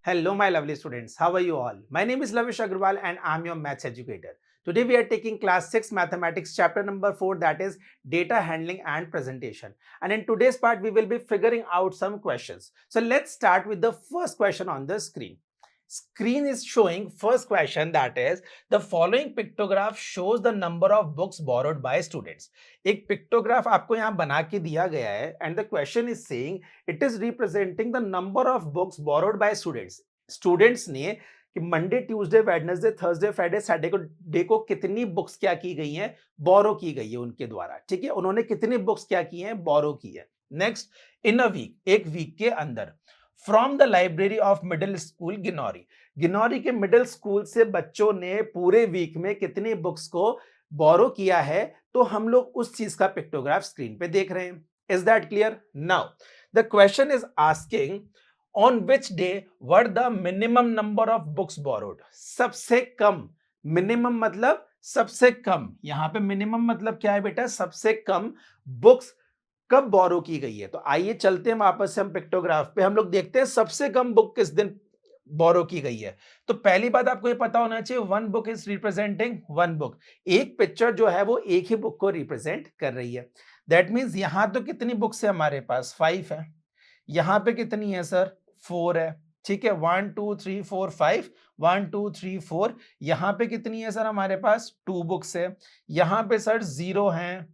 Hello, my lovely students. How are you all? My name is Lavish Agarwal and I'm your maths educator. Today we are taking class 6 mathematics chapter number 4, that is data handling and presentation. And in today's part we will be figuring out some questions. So let's start with the first question on the screen. Screen is showing first question, that is the following pictograph shows the number of books borrowed by students. एक pictograph आपको यहाँ बना के दिया गया है and the question is saying it is representing the number of books borrowed by students. Students ने कि Monday Tuesday Wednesday Thursday Friday Saturday day को कितनी बुक्स क्या की गई हैं, बोरो की गई है उनके द्वारा. ठीक है, उन्होंने कितनी बुक्स क्या की हैं, बोरो की है. नेक्स्ट, इन अ वीक, एक वीक के अंदर, from the library of middle school Ginauri, Ginauri के मिडिल स्कूल से बच्चों ने पूरे वीक में कितनी बुक्स को बोरो किया है. तो हम लोग उस चीज का पिक्टोग्राफ स्क्रीन पे देख रहे हैं. Is that clear? Now the question is asking on which day were the minimum number of books borrowed. सबसे कम, मिनिमम मतलब सबसे कम, यहां पे मिनिमम मतलब क्या है बेटा, सबसे कम बुक्स कब बोरो की गई है. तो आइए चलते हैं वापस से हम पिक्टोग्राफ पे, हम लोग देखते हैं सबसे कम बुक किस दिन बोरो की गई है. तो पहली बात आपको ये पता होना चाहिए, one book is representing one book. एक पिक्चर जो है वो एक ही बुक को रिप्रेजेंट कर रही है. दैट मींस यहां तो कितनी बुक्स है हमारे पास, 5 है. यहां पे कितनी है सर, 4 है. ठीक है, 1 2 3 4 5, 1 2 3 4. यहां पे कितनी है सर हमारे पास, 2 बुक्स है. यहां पे सर 0 है,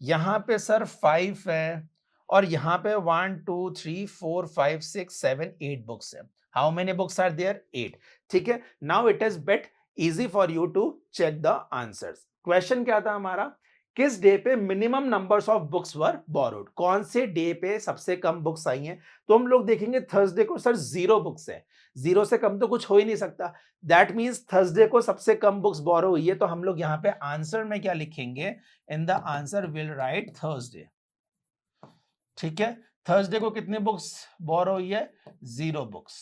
यहां पे सर 5 है, और यहां पे 1 2 3 4 5 6 7 8 बुक्स है. How many books are there, 8. ठीक है, now it is bit easy for you to check the answers. Question क्या था हमारा, किस डे पे minimum numbers of books were borrowed, कौन से डे पे सबसे कम बुक्स आई हैं. तो हम लोग देखेंगे थर्सडे को सर 0 बुक्स है, 0 से कम तो कुछ हो ही नहीं सकता. दैट मींस थर्सडे को सबसे कम बुक्स बोरो हुई है. तो हम लोग यहाँ पे आंसर में क्या लिखेंगे, in the answer will write Thursday. ठीक है, थर्सडे को कितने बुक्स बोरो हुई है, 0 बुक्स.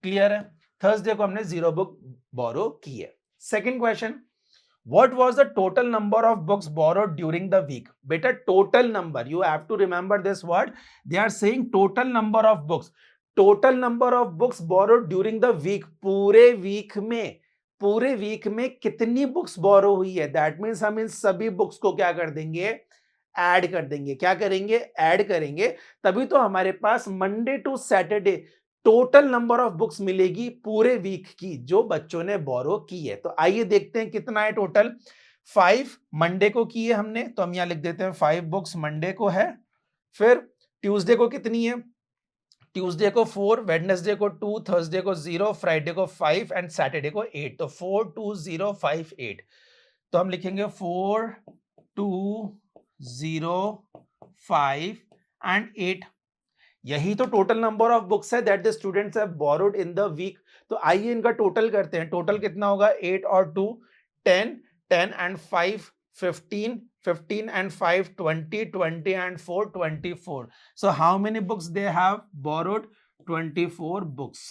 क्लियर है, थर्सडे को हमने 0 बुक बोरो की है. Second question, what was the total number of books borrowed during the week. beta total number, you have to remember this word. They are saying total number of books, total number of books borrowed during the week. पूरे week में कितनी books बोरो हुई है. That means हम इन सभी books को क्या कर देंगे, ऐड कर देंगे. क्या करेंगे, ऐड करेंगे. तभी तो हमारे पास Monday to Saturday total number of books मिलेगी पूरे वीक की जो बच्चों ने बोरो की है. तो आइए देखते हैं कितना है टोटल. 5 मंडे को की है हमने, तो हम यहां लिख देते हैं 5 बुक्स मंडे को है. फिर ट्यूसडे को कितनी है, ट्यूसडे को 4, वेडनेसडे को 2, थर्सडे को 0, फ्राइडे को 5 एंड सैटरडे को 8. तो 4 2 0 5 8. तो हम लिखेंगे 4 2 0 5 एंड 8. यही तो टोटल नंबर ऑफ बुक्स है that the students have borrowed in the week. तो आइए इनका टोटल करते हैं. टोटल कितना होगा, 8 और 2 10, 10 and 5 15, 15 and 5 20, 20 and 4 24. So how many books they have borrowed, 24 books.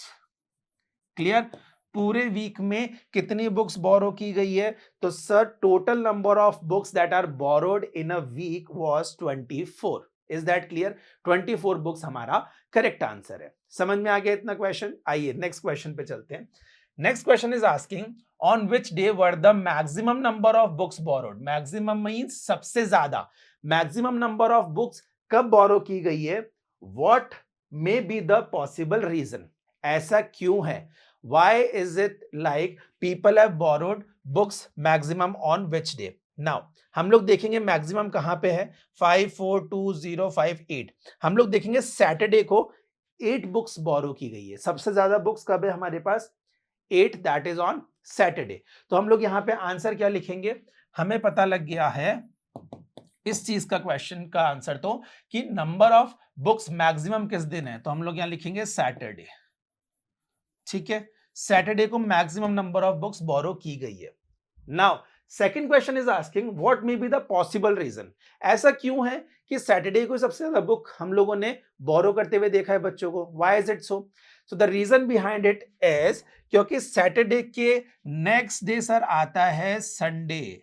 Clear, पूरे वीक में कितनी बुक्स बोरो की गई है. तो sir total number of books that are borrowed in a week was 24. Is that clear, 24 books हमारा correct answer है. समझ में आ गया इतना क्वेश्चन. आइए नेक्स्ट क्वेश्चन पे चलते हैं. Next question is asking on which day were the maximum number of books borrowed. Maximum means सबसे ज्यादा, मैक्सिमम नंबर ऑफ बुक्स कब बोरो की गई है. What may be the possible reason, ऐसा क्यों है. Why is it like people have borrowed books maximum on which day? Now हम लोग देखेंगे मैक्सिमम कहां पे है, 5 4 2 0 5 8. हम लोग देखेंगे सैटरडे को 8 बुक्स बोरो की गई है. सबसे ज्यादा बुक्स कब है हमारे पास, 8, दैट इज ऑन सैटरडे. तो हम लोग यहां पे आंसर क्या लिखेंगे, हमें पता लग गया है इस चीज का क्वेश्चन का आंसर तो कि नंबर ऑफ बुक्स मैक्सिमम किस दिन है. तो हम लोग यहां लिखेंगे सैटरडे. ठीक है, सैटरडे को maximum number of books borrow की गई है. Now second question is asking what may be the possible reason. ऐसा क्यों है कि सैटरडे को सबसे ज्यादा बुक हम लोगों ने बोरो करते हुए देखा है बच्चों को. Why is it so. So the reason behind it is क्योंकि सैटरडे के नेक्स्ट डे सर आता है Sunday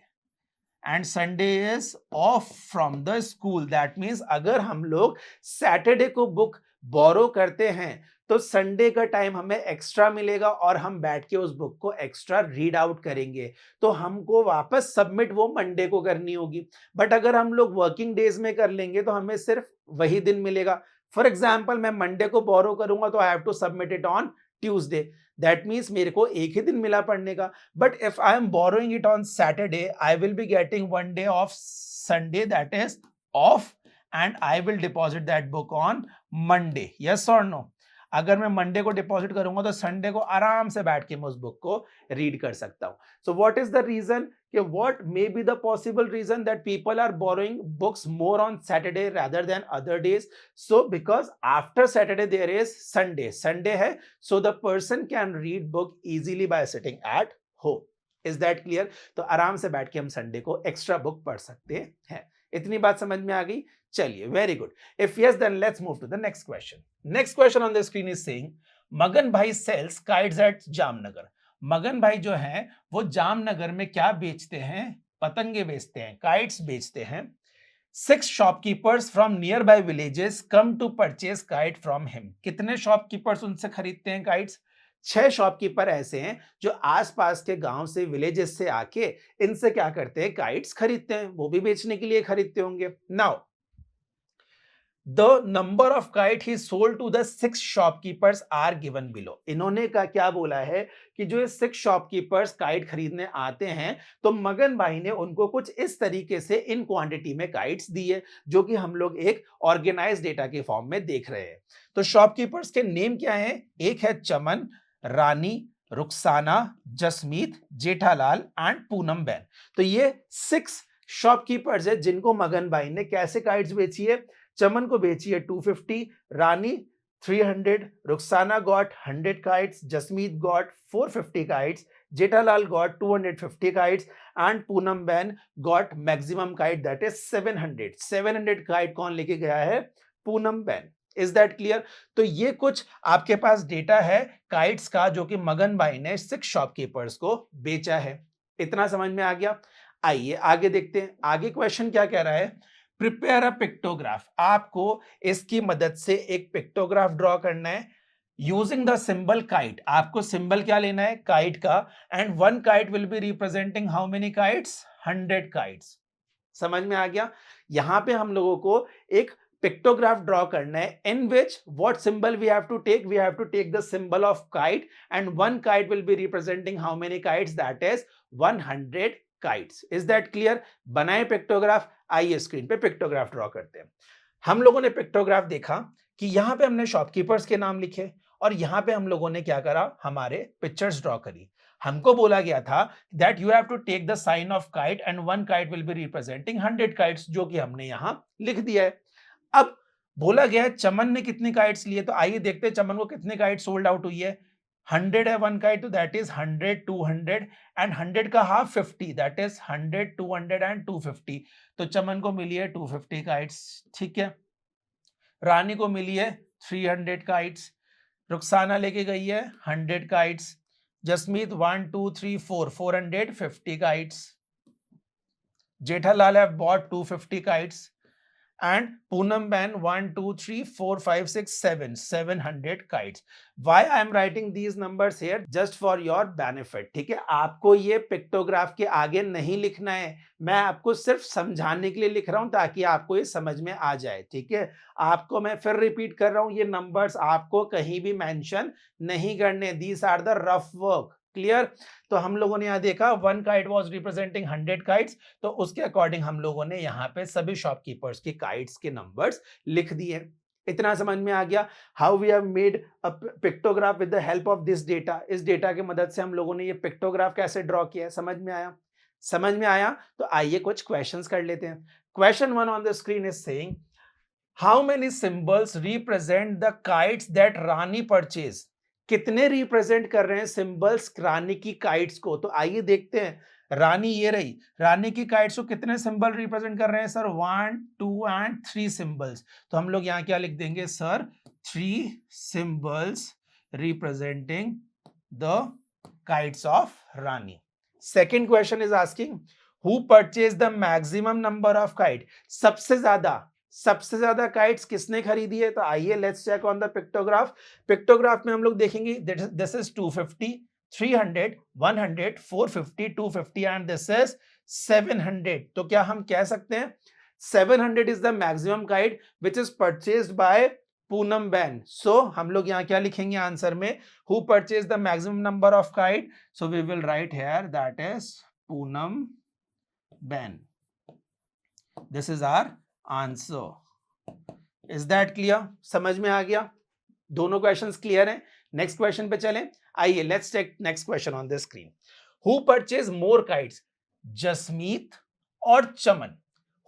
and Sunday is off from the school. That means अगर हम लोग सैटरडे को बुक बोरो करते हैं तो संडे का टाइम हमें एक्स्ट्रा मिलेगा और हम बैठ के उस बुक को एक्स्ट्रा रीड आउट करेंगे, तो हमको वापस सबमिट वो मंडे को करनी होगी। बट अगर हम लोग वर्किंग डेज में कर लेंगे तो हमें सिर्फ वही दिन मिलेगा। फॉर एग्जाम्पल मैं मंडे को बोरो करूंगा तो I have to submit it on Tuesday, that means मेरे को एक ही दिन मिला पढ़ने का। But if I am borrowing it on Saturday, I will be getting one day off Sunday that is off, and I will deposit that book on Monday. Yes और no? अगर मैं मंडे को डिपॉजिट करूंगा तो Sunday को आराम से बैठ के मैं उस बुक को रीड कर सकता हूं। So what is the reason, कि what may be the possible reason that people are borrowing books more on Saturday rather than other days? So because after Saturday there is Sunday है, so the person can read book easily by sitting at home. Is that clear? तो आराम से बैठ के हम Sunday को extra book पढ़ सकते हैं। इतनी बात समझ में आ गई? चलिए, very good. If yes then let's move to the next question. Next question on the screen is saying Magan भाई सेल्स काइट्स एट जामनगर। मगन भाई जो हैं वो जामनगर में क्या बेचते हैं? पतंगे बेचते हैं, काइट्स बेचते हैं। 6 shopkeepers from nearby villages come to purchase kite from him. कितने शॉपकीपर्स उनसे खरीदते हैं काइट्स? 6 शॉपकीपर ऐसे हैं जो आसपास के गांव से, विलेजेस से आके इनसे क्या करते हैं? काइट्स खरीदते हैं। वो भी बेचने के लिए खरीदते होंगे। Now The number of kite he sold to the 6 shopkeepers are given below. इन्होंने क्या बोला है कि जो ये 6 शॉपकीपर्स काइट खरीदने आते हैं तो मगन भाई ने उनको कुछ इस तरीके से इन क्वांटिटी में काइट्स दी है, जो कि हम लोग एक ऑर्गेनाइज डेटा के फॉर्म में देख रहे हैं। तो शॉपकीपर्स के नेम क्या है? एक है चमन, रानी, रुखसाना, जसमीत, जेठालाल एंड पूनम बैन। तो ये 6 शॉपकीपर्स है जिनको मगन भाई ने कैसे काइट्स बेची है? चमन को बेची है 250, रानी 300, Rukhsana got 100 kites, Jasmeet got 450 kites, Jethalal got 250 kites and Poonam ban got maximum kite that is 700। 700 kite कौन लेके गया है? Poonam ban. Is that clear? तो ये कुछ आपके पास डेटा है काइट्स का जो कि मगन भाई ने 6 शॉपकीपर्स को बेचा है। इतना समझ में आ गया? आइए आगे देखते हैं। आगे क्वेश्चन क्या कह रहा है? Prepare a pictograph. आपको इसकी मदद से एक पिक्टोग्राफ ड्रॉ करना है यूजिंग द सिंबल काइट। आपको सिंबल क्या लेना है? काइट का। And one kite will be representing how many kites? 100 kites. समझ में आ गया? यहां पे हम लोगों को एक पिक्टोग्राफ ड्रॉ करना है in which what symbol we have to take? We have to take the symbol of kite and one kite will be representing how many kites? That is 100 kites. Is that clear? बनाए pictograph. आइए screen पे pictograph draw करते हैं। हम लोगों ने pictograph देखा कि यहां पे हमने शॉपकीपर्स के नाम लिखे और यहां पे हम लोगों ने क्या करा? हमारे पिक्चर्स ड्रॉ करी। हमको बोला गया था that you have to take the sign of kite and one kite will be representing 100 kites, जो कि हमने यहां लिख दिया है। अब बोला गया है चमन ने कितनी काइट्स लिए, तो आइए देखते हैं चमन को कितनी काइट सोल्ड आउट हुई है। 100 है वन काइट, तो दैट इज 100, 200 एंड 100 का हाफ 50, दैट इज 100, 200 एंड 250। तो चमन को मिली है 250 काइट्स। ठीक है। रानी को मिली है 300 काइट्स। रुखसाना लेके गई है 100 kites. Jasmeet 1 2 3 4 450 kites. Jethalal have bought 250 kites and Poonam Ban 1 2 3 4 5 6 7 700 kites. Why I am writing these numbers here? Just for your benefit. ठीक है, आपको ये पिक्टोग्राफ के आगे नहीं लिखना है, मैं आपको सिर्फ समझाने के लिए लिख रहा हूं ताकि आपको ये समझ में आ जाए। ठीक है, आपको मैं फिर रिपीट कर रहा हूं, ये नंबर्स आपको कहीं भी मेंशन नहीं करने। These are the rough work. Clear? तो हम लोगों ने यहां देखा one kite was representing 100 kites, तो उसके अकॉर्डिंग हम लोगों ने यहां पे सभी शॉपकीपर्स के काइट्स के नंबर्स लिख दिए। इतना समझ में आ गया? How we have made a pictograph with the help of this data. इस डेटा की मदद से हम लोगों ने ये पिक्टोग्राफ कैसे ड्रॉ किया है। समझ में आया? समझ में आया? तो आइए कुछ क्वेश्चंस कर लेते हैं। Question 1 on the screen is saying how many symbols represent the kites that Rani purchase. कितने रिप्रेजेंट कर रहे हैं सिंबल्स रानी की काइट्स को? तो आइए देखते हैं। रानी ये रही, रानी की काइट्स को कितने सिंबल रिप्रेजेंट कर रहे हैं सर? 1 2 and 3 symbols. तो हम लोग यहां क्या लिख देंगे sir? 3 symbols representing the kites of Rani. Second question is asking who purchase the maximum number of kite. सबसे ज्यादा सबसे ज्यादा काइट्स किसने खरीदी है? तो आइए let's check on the pictograph. Pictograph में हम लोग देखेंगे this is 250, 300, 100, 450, 250 and this is 700। तो क्या हम कह सकते हैं 700 is the maximum kite which is purchased by Poonam Ben. So हम लोग यहाँ क्या लिखेंगे आंसर में? Who purchase the maximum number of kite? So we will write here that is Poonam Ben. This is our answer. Is that clear? समझ में आ गया? दोनों क्वेश्चंस क्लियर हैं? नेक्स्ट क्वेश्चन पे चलें। आइए let's take next question on the screen. Who purchase more kites, Jasmeet और Chaman?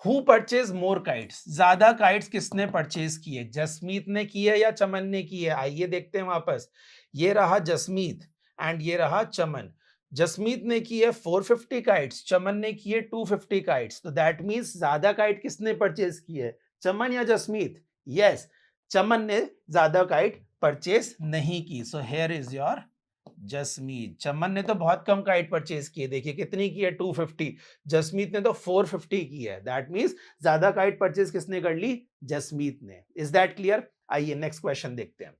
Who purchase more kites, ज्यादा काइट्स किसने परचेज किए? जसमीत ने की है या चमन ने की है? आइए देखते हैं वापस। ये रहा जसमीत एंड ये रहा चमन। जसमीत ने की है 450 काइट्स, चमन ने की है 250 काइट्स। तो दैट मींस ज्यादा काइट किसने परचेज की है, चमन या जसमीत? यस, चमन ने ज्यादा काइट परचेज नहीं की। So here is your Jasmeet. Chaman ने तो बहुत कम काइट परचेज की है, देखिए कितनी की है 250, जसमीत ने तो 450 की है। दैट मींस ज्यादा काइट परचेज किसने कर ली? जसमीत ने। Is that clear? आइए नेक्स्ट क्वेश्चन देखते हैं।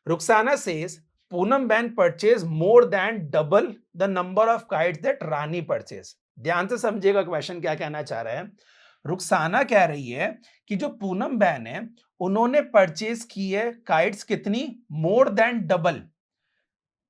Rukhsana says Poonam ban purchase more than double the number of kites that Rani purchase. ध्यान से समझिएगा क्वेश्चन क्या कहना चाह रहा है। रुखसाना कह रही है कि जो पूनम बैन है उन्होंने परचेज की है काइट्स कितनी? मोर देन डबल,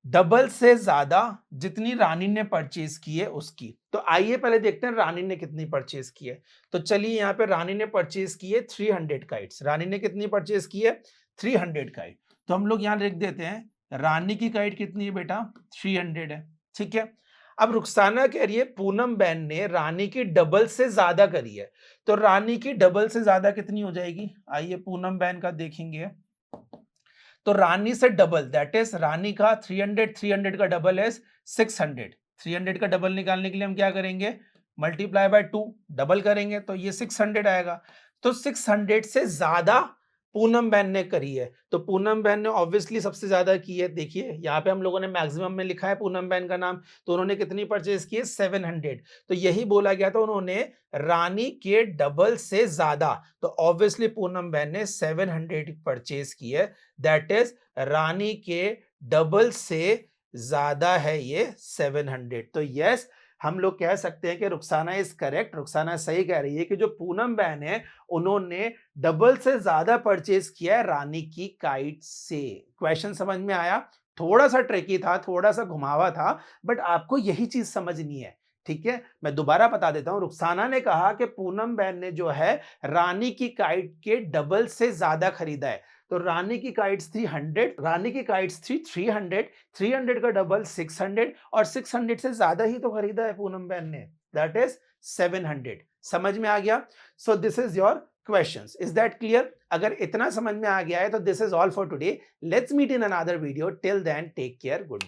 डबल से ज्यादा जितनी रानी ने परचेज की है उसकी। तो आइए पहले देखते हैं रानी ने कितनी परचेज की है। तो चलिए यहाँ पे रानी ने परचेज की है 300 काइट्स। रानी ने कितनी परचेज की है? 300 काइट। तो हम लोग यहाँ लिख देते हैं रानी की काइट कितनी है बेटा? 300 है। ठीक है। अब रुखसाना कह रही है पूनम बैन ने रानी की डबल से ज्यादा करी है। तो रानी की डबल से ज्यादा कितनी हो जाएगी? आइए पूनम बैन का देखेंगे। तो रानी से डबल, दैट इज रानी का 300, 300 का डबल है 600। 300 का डबल निकालने के लिए हम क्या करेंगे? मल्टीप्लाई बाय 2, डबल करेंगे तो ये 600 आएगा। तो 600 से ज्यादा पूनम बैन ने करी है। तो पूनम बैन ने ऑब्वियसली सबसे ज्यादा की है। देखिए यहाँ पे हम लोगों ने मैक्सिमम में लिखा है पूनम बैन का नाम, तो उन्होंने कितनी परचेज की है? 700। तो यही बोला गया था उन्होंने रानी के डबल से ज्यादा। तो ऑब्वियसली पूनम बैन ने 700 परचेज की है। दैट इज रानी के डबल से ज्यादा है ये 700। तो यस, हम लोग कह सकते हैं कि रुखसाना इज करेक्ट। रुखसाना सही कह रही है कि जो पूनम बैन है उन्होंने डबल से ज्यादा परचेज किया है रानी की काइट से। क्वेश्चन समझ में आया? थोड़ा सा ट्रिकी था, थोड़ा सा घुमावा था, बट आपको यही चीज समझनी है। ठीक है, मैं दोबारा बता देता हूं। रुखसाना ने कहा कि पूनम बैन ने जो है रानी की काइट के डबल से ज्यादा खरीदा है। तो रानी की काइट्स थी 100, रानी की काइट्स थी 300, 300 का डबल 600 और 600 से ज्यादा ही तो खरीदा है पूनम बैन ने, दैट इज 700। समझ में आ गया? So this is your questions. Is that clear? अगर इतना समझ में आ गया है तो this is all for today. Let's meet in another video. Till then, take care. Goodbye.